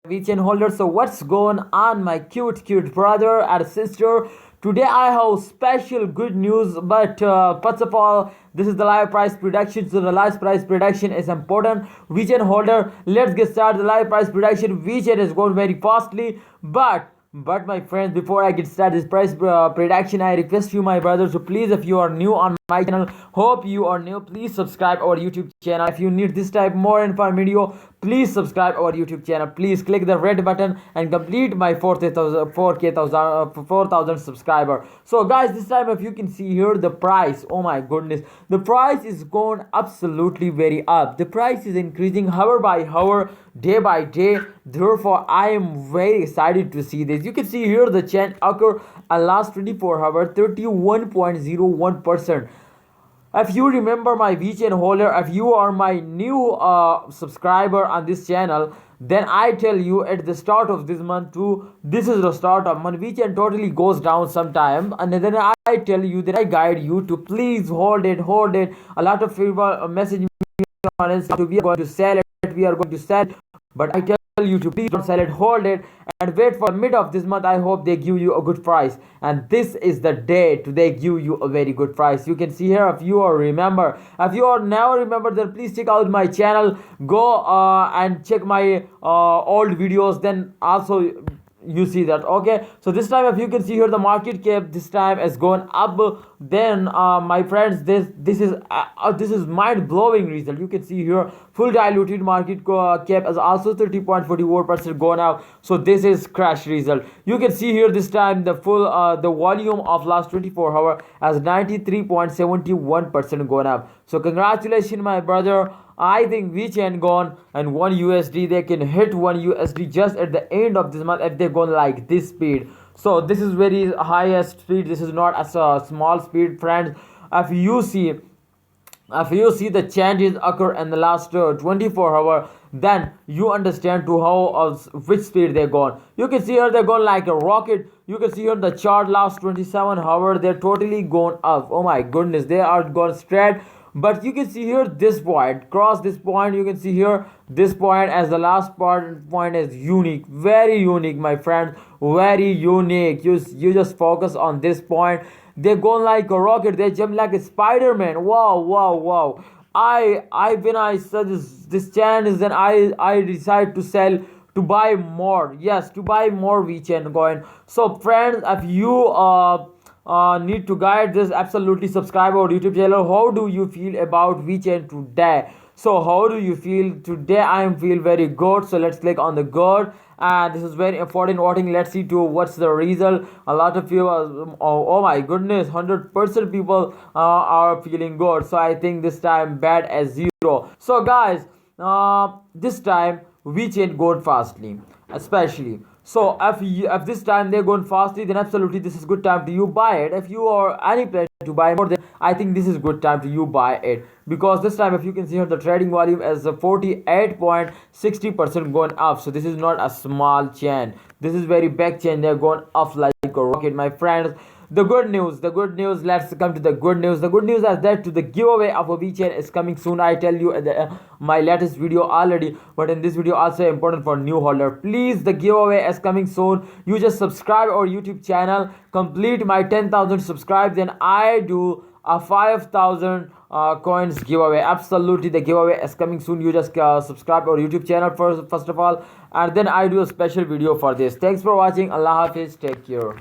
Vechain holder. So what's going on, my cute brother and sister? Today I have special good news, but first of all, this is the live price prediction. So the live price prediction is important. Vechain holder, let's get started. The live price prediction. Vechain is going very fastly, but my friends, before I get started this price prediction, I request you, my brothers, so please, if you are new on my channel, hope you are new, please subscribe our YouTube channel. If you need this type more info video, please subscribe our YouTube channel. Please click the red button and complete my 4,000 subscriber. So guys, this time if you can see here the price, oh my goodness, the price is going absolutely very up. The price is increasing hour by hour, day by day. Therefore I am very excited to see this. You can see here the change occur last 24 hours, 31.01%. If you remember my Vechain holder, if you are my new subscriber on this channel, then I tell you at the start of this month too, this is the start of month, Vechain totally goes down sometime, and then I tell you that I guide you to please hold it. A lot of people message me on Instagram, we are going to sell it, but I tell you to please don't sell it, hold it and wait for mid of this month. I hope they give you a good price, and this is the day to they give you a very good price. You can see here, if you are remember, if you are now remember, then please check out my channel, go and check my old videos, then also you see that. Okay, so this time if you can see here the market cap this time is going up. Then my friends, this is mind-blowing result. You can see here full diluted market cap is also 30.44% going up. So this is crash result. You can see here this time the full the volume of last 24 hour as 93.71% going up. So congratulations, my brother. I think Vechain gone and 1 USD, they can hit 1 USD just at the end of this month if they go like this speed. So this is very highest speed. This is not a small speed, friends. If you see the changes occur in the last 24 hours, then you understand to how which speed they're gone. You can see here they're going like a rocket. You can see here the chart last 27 hours, they're totally going up. Oh my goodness, they are going straight. But you can see here this point, cross this point. You can see here this point as the last point is unique, very unique, my friend, very unique. You just focus on this point. They go like a rocket, they jump like a Spider-Man. Wow. When I saw this chance, then I decide to sell, to buy more. Yes, to buy more Vechain coin. So friends, if you need to guide this, absolutely subscribe our YouTube channel. How do you feel about Vechain today? So how do you feel today? I feel very good. So let's click on the good, and this is very important voting. Let's see to what's the result. A lot of you oh my goodness, 100% people are feeling good. So I think this time bad as 0. So guys, this time Vechain go fastly, especially. So if this time they're going fastly, then absolutely this is good time to you buy it. If you are any plan to buy more, then I think this is good time to you buy it, because this time if you can see here the trading volume is 48.60% going up. So this is not a small chain, this is very big chain. They're going up like a rocket, my friends. The good news, let's come to the good news. The good news is that to the giveaway of a Vechain is coming soon. I tell you in my latest video already, but in this video also important for new holder. Please, the giveaway is coming soon. You just subscribe our YouTube channel, complete my 10,000 subscribe, then I do a 5,000 coins giveaway. Absolutely, the giveaway is coming soon. You just subscribe our YouTube channel first of all, and then I do a special video for this. Thanks for watching. Allah Hafiz, take care.